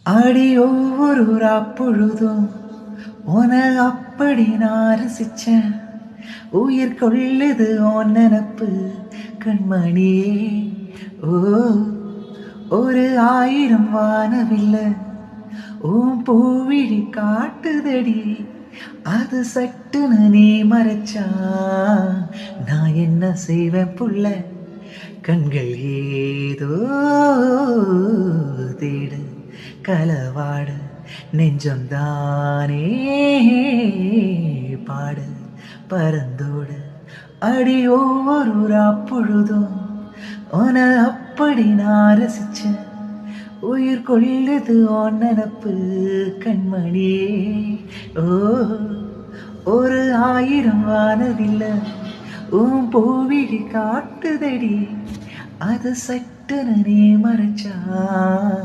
அடி ஒவ்வொரு பொழுதும் உன அப்படி நான் ரசிச்சேன். உயிர் கொள்ளுது உன் நினப்பு கண்மணியே. ஓ, ஒரு 1000 வானவில்ல உன் பூவிழி காட்டுதடி. அது சட்டுன்னு நீ மறைச்சா நான் என்ன செய்வேன் புள்ள. கண்கள் ஏதோ தேடு களவாட நெஞ்சம் தானே பாடு பறந்தோடு. அடி ஒவ்வொரு பொழுதும் உன அப்படி நான் ரசிச்சேன். உயிர் கொள்ளுது உன் நினப்பு கண்மணியே. ஓ, ஒரு 1000 வானவில்ல உன் பூவிழி காட்டுதடி. அது சட்டுன்னு நீ மறைச்சா